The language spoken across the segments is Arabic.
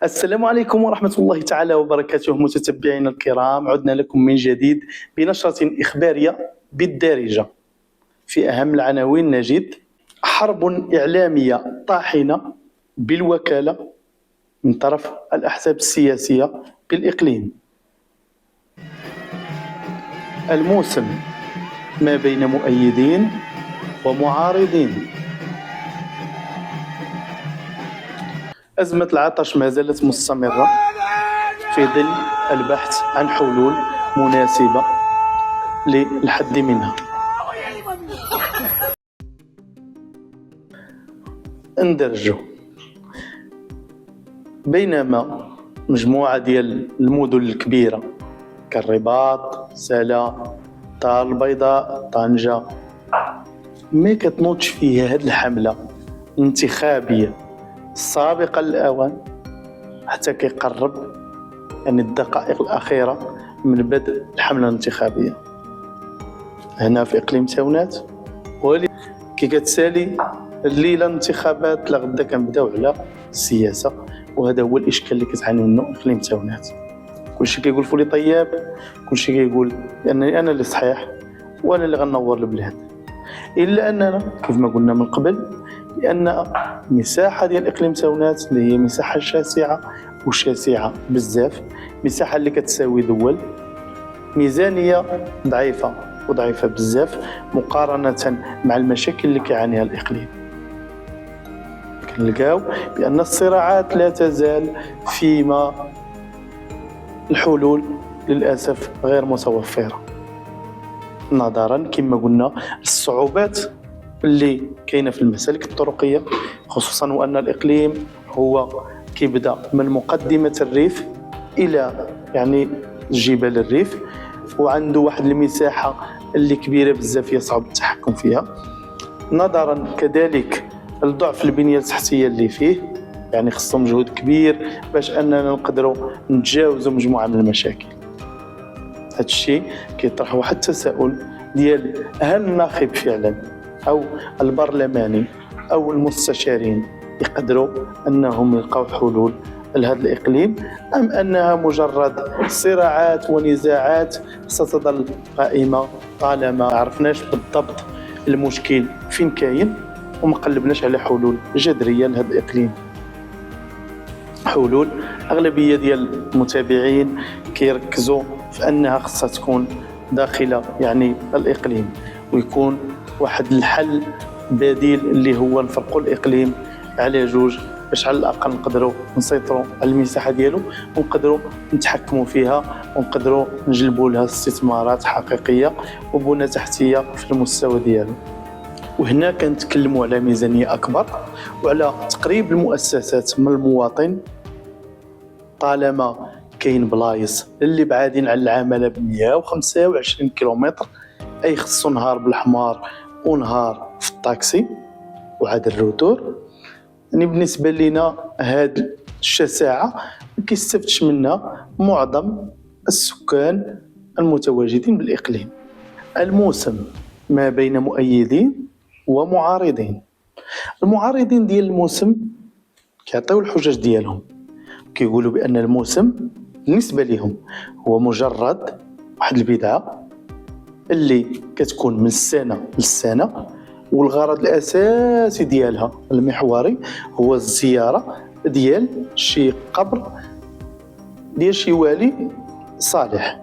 السلام عليكم ورحمة الله تعالى وبركاته متتبعينا الكرام، عدنا لكم من جديد بنشرة إخبارية بالدارجة. في أهم العناوين نجد: حرب إعلامية طاحنة بالوكالة من طرف الأحزاب السياسية بالإقليم. الموسم ما بين مؤيدين ومعارضين. أزمة العطش ما زالت مستمرة في ظل البحث عن حلول مناسبة للحد منها. اندرجوا بينما مجموعة ديال المدن الكبيرة كالرباط، سلا، الدار البيضاء، طنجة ما كتنوضش فيها هذه الحملة الانتخابية سابقا الأوان حتى كيقرب يعني الدقائق الأخيرة من بدء الحملة الانتخابية هنا في إقليم تاونات. ولي كي كتسالي الليلة الانتخابات لغدا كنبداو على السياسة، وهذا هو الإشكال اللي كتعاني منه إقليم تاونات. كلشي كيقول فولي طياب، كلشي كيقول بأنني أنا اللي صحيح وأنا اللي غنور البلاد، إلا أننا كيف ما قلنا من قبل بأن مساحة ديال إقليم تاونات اللي هي مساحة شاسعة وشاسعة بزاف، مساحة اللي كتساوي دول، ميزانية ضعيفة وضعيفة بزاف مقارنة مع المشاكل اللي كيعانيها الإقليم. كنلقاو بأن الصراعات لا تزال فيما الحلول للأسف غير متوفرة، نظرا كما قلنا الصعوبات اللي كاينه في المسالك الطرقيه، خصوصا وان الاقليم هو كيبدا من مقدمه الريف الى يعني جبال الريف، وعنده واحد المساحه اللي كبيره بزاف يصعب التحكم فيها، نظرا كذلك لضعف البنيه التحتيه اللي فيه. يعني خصو مجهود كبير باش اننا نقدروا نتجاوزوا مجموعه من المشاكل. هذا الشيء كيطرح واحد التساؤل ديال هل الناخب فعلا أو البرلماني أو المستشارين يقدروا أنهم يلقوا حلول لهذا الإقليم، أم أنها مجرد صراعات ونزاعات ستظل قائمة طالما عرفناش بالضبط المشكل فين كاين وما قلبناش على حلول جذرية لهذا الإقليم. حلول أغلبية ديال المتابعين كيركزوا في أنها خصها تكون داخل يعني الإقليم، ويكون واحد الحل بديل اللي هو نفرقوا الإقليم على جوج باش على الأقل نقدروا نسيطروا على المساحة ديالو ونقدروا نتحكموا فيها ونقدروا نجلبوا لها استثمارات حقيقية وبنى تحتية في المستوى ديالو. وهنا كنتكلموا على ميزانية أكبر وعلى تقريب المؤسسات من المواطن، طالما كاين بلايص اللي بعادين على العمالة ب 125 كيلومتر، أي خصو نهار بالحمار ونهار في الطاكسي وعاد الروتور. يعني بالنسبة لنا هاد الشساعة ما كيستفدش منها معظم السكان المتواجدين بالإقليم. الموسم ما بين مؤيدين ومعارضين. المعارضين ديال الموسم كيعطيو الحجج ديالهم، كيقولوا بأن الموسم بالنسبة لهم هو مجرد واحد البدعة اللي كتكون من السنة للسنة، والغرض الأساسي ديالها المحوري هو الزيارة ديال شي قبر ديال شي والي صالح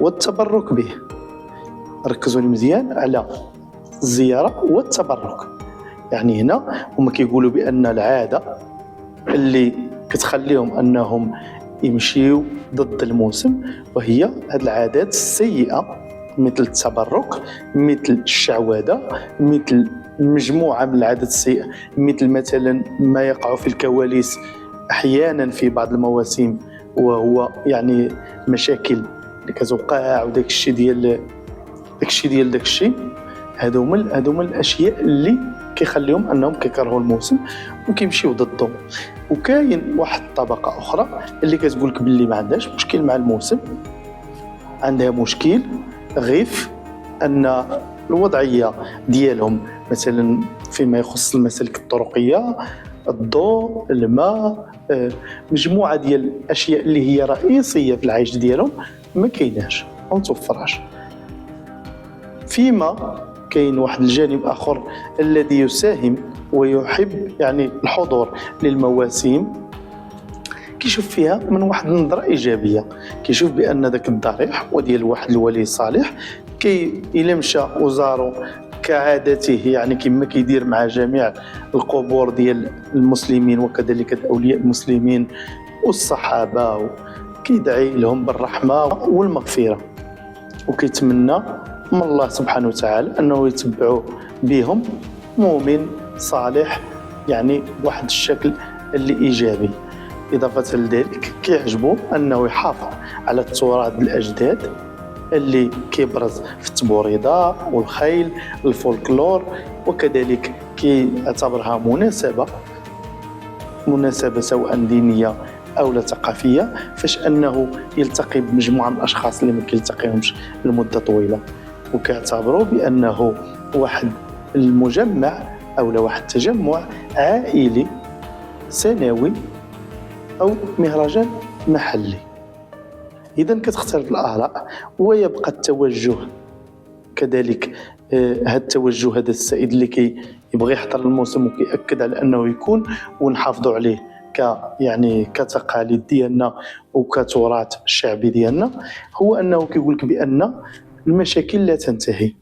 والتبرك به. ركزوا لي مزيان على الزيارة والتبرك. يعني هنا هما كيقولوا بأن العادة اللي كتخليهم أنهم يمشيو ضد الموسم وهي هذه العادات السيئة، مثل التبرك، مثل الشعوذة، مثل مجموعة من العادات السيئة، مثل مثلا ما يقع في الكواليس أحيانا في بعض المواسم، وهو يعني مشاكل اللي كتوقع وداك الشيء ديال داك الشيء. هادو من الأشياء اللي كيخليهم أنهم كيكرهوا الموسم وكيمشيو ضده. وكاين واحد الطبقة أخرى اللي كتقولك باللي ما عندهاش مشكل مع الموسم، عندها مشكل غير أن الوضعية ديالهم مثلا فيما يخص المسالك الطرقية الضوء، الماء، مجموعة ديال الأشياء اللي هي رئيسية في العيش ديالهم ما كايناش أو متوفراش. فيما كاين واحد الجانب آخر الذي يساهم ويحب يعني الحضور للمواسم، كيشوف فيها من واحد النظرة إيجابية، كيشوف بأن داك الضريح وديال واحد الولي الصالح إلا مشى وزارو كعادته، يعني كما كيدير مع جميع القبور ديال المسلمين وكذلك الأولياء المسلمين والصحابة، كيدعي لهم بالرحمة والمغفرة، وكيتمنى من الله سبحانه وتعالى أنه يتبعوا بهم مؤمن صالح، يعني بواحد الشكل اللي إيجابي. إضافة لذلك كيعجبو أنه يحافظ على التراث الأجداد اللي كيبرز في التبوريضة والخيل الفولكلور، وكذلك كيعتبرها مناسبة سواء دينية أو لا ثقافية، فاش أنه يلتقي بمجموعة من الأشخاص اللي ما كيلتقيهمش لمدة طويلة، وكيعتبروا بأنه واحد المجمع أو لا واحد التجمع عائلي سنوي أو مهرجان محلي. إذن كتختلف الآراء ويبقى التوجه كذلك. هذا التوجه هذا السائد اللي كيبغي يحضر الموسم وكيأكد على أنه يكون ونحافظوا عليه يعني كتقاليد ديالنا وكتراث الشعبي ديالنا، هو أنه كيقولك بأن المشاكل لا تنتهي،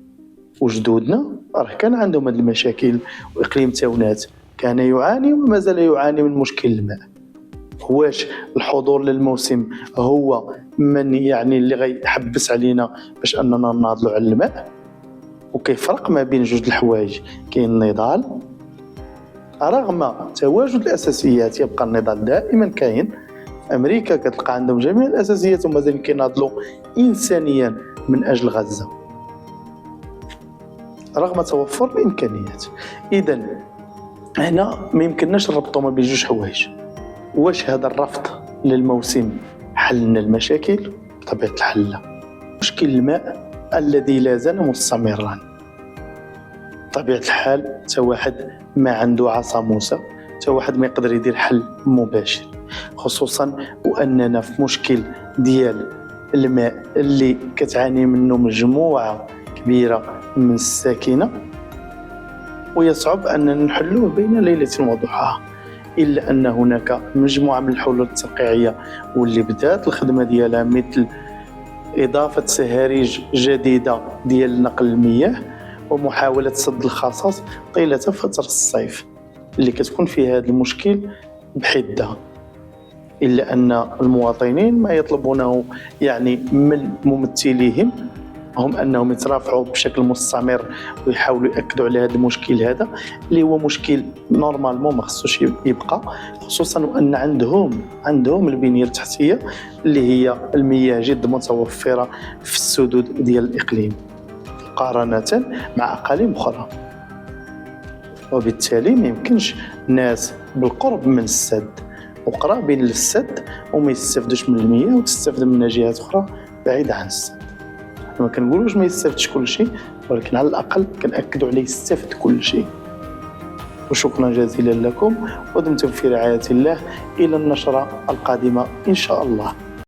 وجدودنا راه كان عندهم هذه المشاكل، وإقليم تاونات كان يعاني وما زال يعاني من مشكل الماء. واش الحضور للموسم هو من يعني اللي غيحبس علينا باش أننا نناضلوا على الماء؟ وكيفرق ما بين جوج الحوايج، كاين النضال رغم تواجد الأساسيات، يبقى النضال دائما كاين. أمريكا كتلقى عندهم جميع الأساسيات ومازال كيناضلوا إنسانيا من أجل غزة رغم توفر الإمكانيات. إذن هنا ما يمكنناش نربطوا ما بين جوج حوايج. واش هذا الرفض للموسم حل لنا المشاكل؟ بطبيعة الحال لا. مشكل الماء الذي لا زال مستمرا، بطبيعة الحال تا واحد ما عنده عصا موسى، تا واحد ما يقدر يدير حل مباشر، خصوصا وأننا في مشكل ديال الماء اللي كتعاني منه مجموعة كبيرة من الساكنة، ويصعب أننا نحلوه بين ليلة وضحاها. إلا أن هناك مجموعة من الحلول الترقيعية واللي بدأت الخدمة ديالها، مثل إضافة سهاريج جديدة ديال نقل المياه ومحاولة سد الخصاص طيلة فترة الصيف اللي كتكون فيها هذا المشكل بحدة. إلا أن المواطنين ما يطلبونه يعني من ممثليهم هم أنهم يترافعوا بشكل مستمر ويحاولوا يأكدوا على هذا المشكل هذا اللي هو مشكل نورمالمون ما خصوش يبقى، خصوصا وأن عندهم البنية التحتية اللي هي المياه جد متوفرة في السدود ديال الإقليم مقارنة مع أقاليم أخرى. وبالتالي ما يمكنش ناس بالقرب من السد وقرابين للسد وما يستفدوش من المياه وتستفد منها جهات أخرى بعيدة عن السد. ما كنقولوش ما يستفدش كل شيء، ولكن على الأقل كنأكدوا عليه يستفد كل شيء. وشكرا جزيلا لكم ودمتم في رعاية الله، إلى النشرة القادمة إن شاء الله.